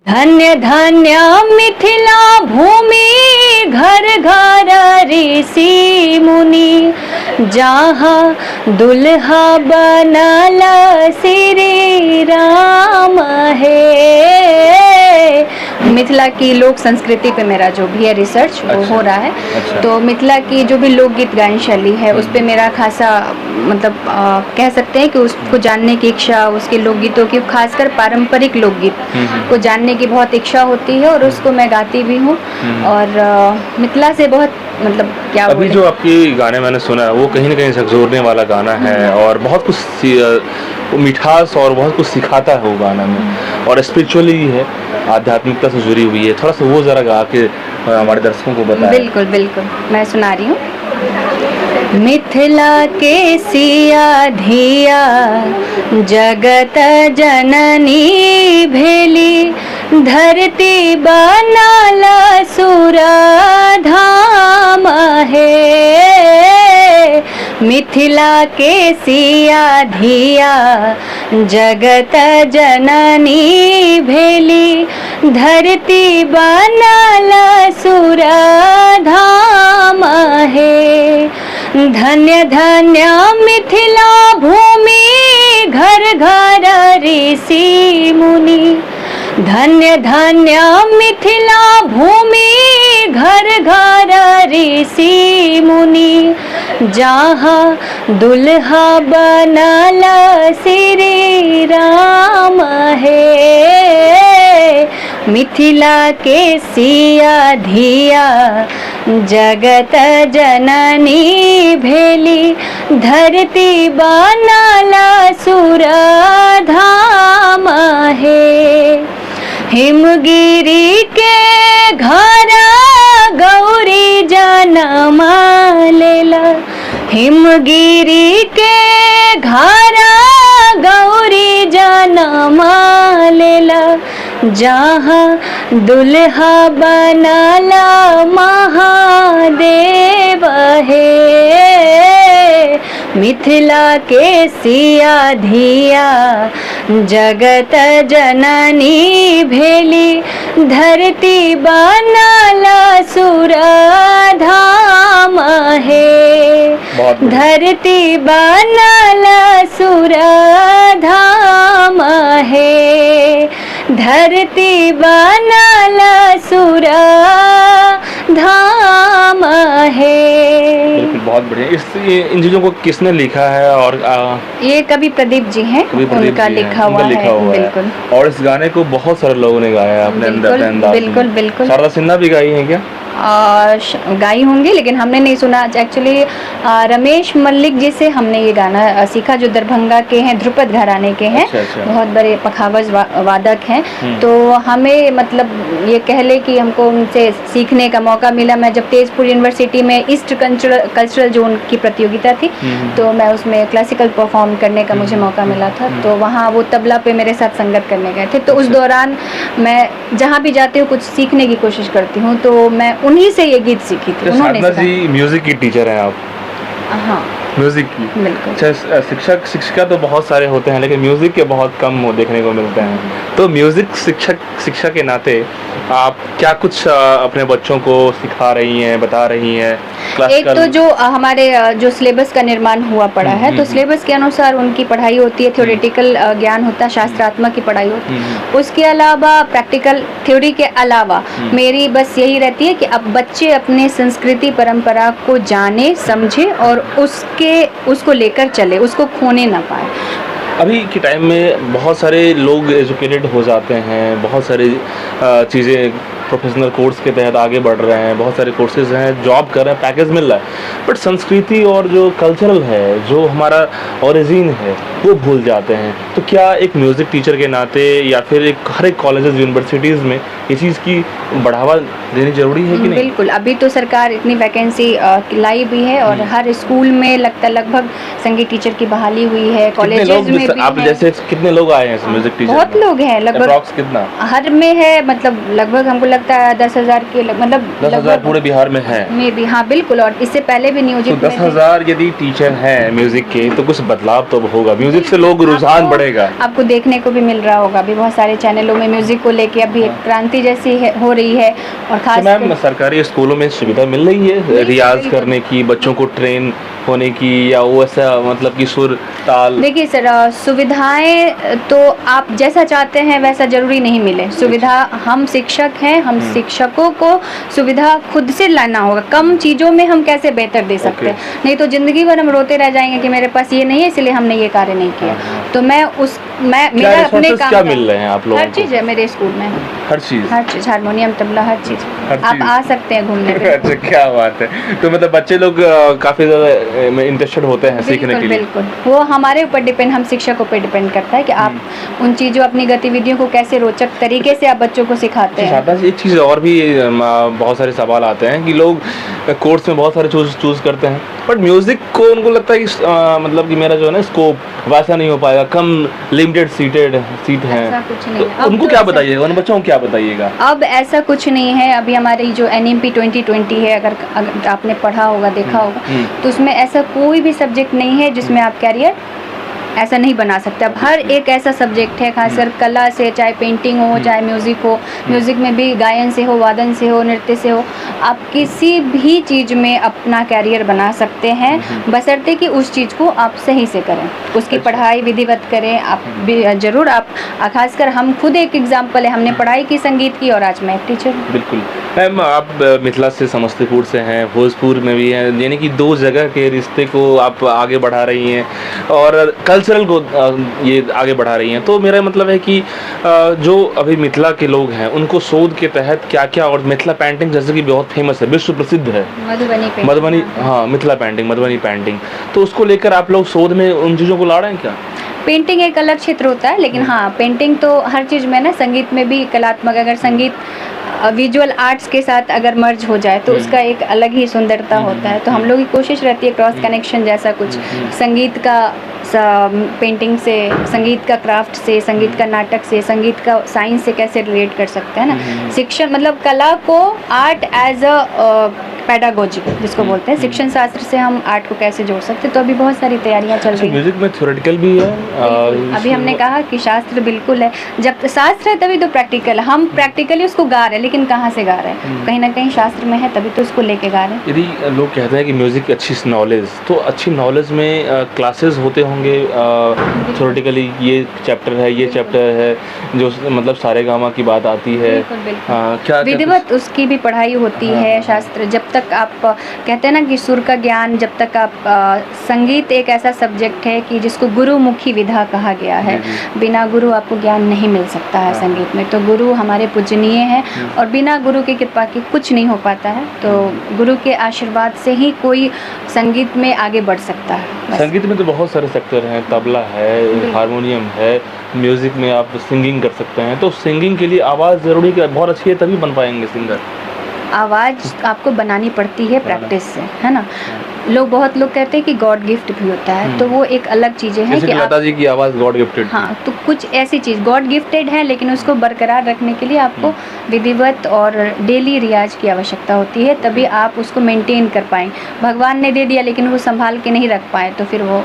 धन्य धन्य मिथिला भूमि घर घर ऋषि मुनि, जहाँ दुल्हा बनल श्री राम है। मिथिला की लोक संस्कृति पे मेरा जो भी है रिसर्च वो हो रहा है। अच्छा। तो मिथिला की जो भी लोकगीत गायन शैली है उस पे मेरा खासा मतलब कह सकते हैं कि उसको जानने की इच्छा, उसके लोकगीतों की खासकर पारंपरिक लोकगीत को जानने की बहुत इच्छा होती है और उसको मैं गाती भी हूँ। और मिथिला से बहुत मतलब क्या अभी बोले। जो आपकी गाने मैंने सुना है वो कहीं ना कहीं झकझोरने वाला गाना है और बहुत कुछ वो मिठास और बहुत कुछ सिखाता है वो गाना में, और स्पिरिचुअली है, आध्यात्मिकता से जुड़ी हुई है। थोड़ा सा वो जरा गा के हमारे दर्शकों को बताएं। बिल्कुल बिल्कुल, मैं सुना रही हूँ। मिथिला के सिया धिया जगत जननी भेली, धरती बनाल सुर धाम है। मिथिला के सिया धिया जगत जननी भेली, धरती बनाल सुर धाम है। धन्य धन्य मिथिला भूमि घर घर ऋषि मुनि, धन्य धन्य मिथिला भूमि घर घर ऋषि मुनि, जहाँ दुल्हा बनल श्री राम है। मिथिला के सिया धिया जगत जननी भेली, धरती बनाल सुर धाम है। हिमगिरी के घर गौरी जनम लेला, हिमगिरी के घर गौरी जनम लेला, जहाँ दुल्हा बनल महादेव है। मिथिला के सिया धिया जगत जननी भेली, धरती बनाल सुर धाम है। धरती बनाल सुर धाम है। धरती बनाल सुर धाम है। बिल्कुल, बहुत बढ़िया। इन चीजों को किसने लिखा है? और ये कवि प्रदीप जी हैं, उनका लिखा हुआ है। बिल्कुल। और इस गाने को बहुत सारे लोगों ने गाया है अपने अंदाज में। बिल्कुल बिल्कुल। शारदा सिन्हा भी गाई है क्या? गाई होंगी लेकिन हमने नहीं सुना। एक्चुअली रमेश मल्लिक जी से हमने ये गाना सीखा, जो दरभंगा के हैं, ध्रुपद घराने के हैं। अच्छा। बहुत बड़े पखावज वादक हैं। तो हमें मतलब ये कह ले कि हमको उनसे सीखने का मौका मिला। मैं जब तेजपुर यूनिवर्सिटी में ईस्ट कल्चरल जोन की प्रतियोगिता थी तो मैं उसमें क्लासिकल परफॉर्म करने का मुझे मौका मिला था। तो वहाँ वो तबला पे मेरे साथ संगत करने गए थे। तो उस दौरान मैं जहाँ भी जाती हूँ कुछ सीखने की कोशिश करती हूँ, तो मैं उन्हीं से ये गीत सीखी थी। साधना जी म्यूजिक की टीचर हैं आप? हाँ, म्यूजिक की। बिल्कुल। अच्छा, शिक्षक शिक्षिका तो बहुत सारे होते हैं लेकिन म्यूजिक के बहुत कम देखने को मिलते हैं। तो म्यूजिक शिक्षा के नाते आप क्या कुछ अपने बच्चों को सिखा रही हैं, बता रही हैं? एक तो जो हमारे जो सिलेबस का निर्माण हुआ पड़ा है, तो सिलेबस के अनुसार उनकी पढ़ाई होती है। थ्योरेटिकल ज्ञान होता है, शास्त्रात्मक की पढ़ाई होती है। उसके अलावा प्रैक्टिकल थ्योरी के अलावा मेरी बस यही रहती है कि अब बच्चे अपने संस्कृति परंपरा को जाने, समझे और उसको लेकर चले, उसको खोने ना पाए। अभी के टाइम में बहुत सारे लोग एजुकेटेड हो जाते हैं, बहुत सारी चीज़ें प्रोफेशनल कोर्स के तहत आगे बढ़ रहे हैं, बहुत सारे कोर्सेज हैं, जॉब कर रहे हैं, पैकेज मिल रहा है, बट संस्कृति और जो कल्चरल है, जो हमारा ओरिजिन है, वो भूल जाते हैं। तो क्या एक म्यूज़िक टीचर के नाते या फिर हर एक कॉलेजेस यूनिवर्सिटीज़ में ये चीज़ की बढ़ावा देनी जरूरी है कि नहीं? बिल्कुल। अभी तो सरकार इतनी वैकेंसी लाई भी है और हर स्कूल में लगभग संगीत टीचर की बहाली हुई है। कॉलेजेस में भी आप जैसे कितने लोग आए हैं म्यूजिक टीचर? बहुत लोग हैं, लगभग कितना हर में है। मतलब लगभग हमको लगता है 10,000 के मतलब 10,000 पूरे बिहार में है। में भी, हाँ बिल्कुल। और इससे पहले भी तो नियोजित 10,000 यदि टीचर हैं म्यूजिक के तो कुछ बदलाव तो होगा, म्यूजिक से लोग रुझान बढ़ेगा। आपको देखने को भी मिल रहा होगा अभी बहुत सारे चैनलों में म्यूजिक को लेके अभी एक क्रांति जैसी हो रही है। और तो खास मैम सरकारी स्कूलों में सुविधा मिल रही है रियाज करने की, बच्चों को ट्रेन होने की, या वो ऐसा मतलब कि सुर ताल? देखिए सर, सुविधाएं तो आप जैसा चाहते हैं वैसा जरूरी नहीं मिले। सुविधा हम शिक्षक हैं, हम शिक्षकों को सुविधा खुद से लाना होगा। कम चीज़ों में हम कैसे बेहतर दे सकते हैं, नहीं तो जिंदगी भर हम रोते रह जाएंगे कि मेरे पास ये नहीं है इसलिए हमने ये कार्य नहीं किया। तो मैं मेरा अपने काम क्या मिल रहे हैं आप लोगों हर चीज़ है मेरे स्कूल में, हर चीज़, हारमोनियम, तबला, हर चीज़ आप आ सकते हैं घूमने पे। अच्छा, क्या बात है। तो मतलब बच्चे लोग काफ़ी ज़्यादा इंटरेस्टेड होते हैं सीखने के लिए। बिल्कुल, वो हमारे ऊपर डिपेंड, हम शिक्षकों पर डिपेंड करता है कि आप उन चीज़ों, अपनी गतिविधियों को कैसे रोचक तरीके से आप बच्चों को सिखाते हैं। साथ एक चीज़ और भी बहुत सारे सवाल आते हैं कि लोग कोर्स में बहुत सारे चूज़ करते हैं, बट म्यूज़िक को उनको लगता है कि मतलब कि मेरा जो है ना स्कोप वैसा नहीं हो पाएगा, कम लिमिटेड सीट हैं। ऐसा कुछ नहीं है। उनको क्या बताइएगा, उन बच्चों को क्या बताइएगा? अब ऐसा कुछ नहीं है। अभी हमारी जो NMP 2020 है, अगर आपने पढ़ा होगा, देखा होगा, तो उसमें ऐसा कोई भी सब्जेक्ट नहीं है जिसमें आप कैरियर ऐसा नहीं बना सकते। अब हर एक ऐसा सब्जेक्ट है, खासकर कला से, चाहे पेंटिंग हो, चाहे म्यूज़िक हो, म्यूज़िक में भी गायन से हो, वादन से हो, नृत्य से हो, आप किसी भी चीज़ में अपना कैरियर बना सकते हैं, बशर्ते कि उस चीज़ को आप सही से करें, उसकी पढ़ाई विधिवत करें। आप भी ज़रूर, आप खासकर हम खुद एक एग्जाम्पल है, हमने पढ़ाई की संगीत की और आज मैं एक टीचर हूँ। बिल्कुल मैम, आप मिथिला से, समस्तीपुर से हैं, भोजपुर में भी हैं, यानी कि 2 जगह के रिश्ते को आप आगे बढ़ा रही हैं और कल्चरल को ये आगे बढ़ा रही हैं। तो मेरा मतलब है कि जो अभी मिथिला के लोग हैं उनको शोध के तहत क्या-क्या, और मिथिला पेंटिंग जैसे कि बहुत फेमस है, विश्व प्रसिद्ध है मधुबनी, हाँ मिथिला पेंटिंग, मधुबनी पेंटिंग, तो उसको लेकर आप लोग शोध में उन चीज़ों को ला रहे हैं क्या? पेंटिंग एक अलग क्षेत्र होता है, लेकिन हाँ पेंटिंग तो हर चीज़ में ना, संगीत में भी कलात्मक, अगर संगीत विजुअल आर्ट्स के साथ अगर मर्ज हो जाए तो उसका एक अलग ही सुंदरता होता है। तो हम लोग की कोशिश रहती है क्रॉस कनेक्शन जैसा कुछ, संगीत का पेंटिंग से, संगीत का क्राफ्ट से, संगीत का नाटक से, संगीत का साइंस से कैसे रिलेट कर सकते हैं ना। शिक्षण मतलब कला को आर्ट एज अ पेडागोजी जिसको बोलते हैं, शिक्षण शास्त्र से हम आर्ट को कैसे जोड़ सकते हैं। तो अभी बहुत सारी तैयारियां चल रही हैं। म्यूजिक में थ्योरेटिकल भी है, अभी हमने कहा कि शास्त्र बिल्कुल है, जब शास्त्र है तभी तो प्रैक्टिकल। हम प्रैक्टिकली उसको गा रहे हैं, लेकिन कहाँ से गा रहे हैं, कहीं ना कहीं शास्त्र में है तभी तो उसको लेके गा रहे हैं। यदि लोग कहते हैं कि म्यूजिक अच्छी नॉलेज, तो अच्छी नॉलेज में क्लासेस होते होंगे थ्योरेटिकली, ये चैप्टर है, ये चैप्टर है, जो मतलब सारेगामा की बात आती है, क्या विधिवत उसकी भी पढ़ाई होती है। शास्त्र जब तक आप कहते हैं ना कि सुर का ज्ञान, जब तक आप संगीत एक ऐसा सब्जेक्ट है कि जिसको गुरुमुखी विधा कहा गया है, बिना गुरु आपको ज्ञान नहीं मिल सकता है संगीत में। तो गुरु हमारे पूजनीय हैं और बिना गुरु की कृपा के कुछ नहीं हो पाता है। तो गुरु के आशीर्वाद से ही कोई संगीत में आगे बढ़ सकता है। संगीत में तो बहुत सारे सेक्टर हैं, तबला है, हारमोनियम है, म्यूजिक में आप सिंगिंग कर सकते हैं। तो सिंगिंग के लिए आवाज़ ज़रूरी है, बहुत अच्छी है तभी बन पाएंगे सिंगर। आवाज़ आपको बनानी पड़ती है प्रैक्टिस से, है ना। बहुत लोग कहते हैं कि गॉड गिफ्ट भी होता है, तो वो एक अलग चीज़ें हैं कि लता जी की आवाज़ गॉड गिफ्टेड। हाँ, तो कुछ ऐसी चीज़ गॉड गिफ्टेड है, लेकिन उसको बरकरार रखने के लिए आपको विधिवत और डेली रियाज की आवश्यकता होती है, तभी आप उसको मेंटेन कर पाएँ। भगवान ने दे दिया लेकिन वो संभाल के नहीं रख पाए तो फिर वो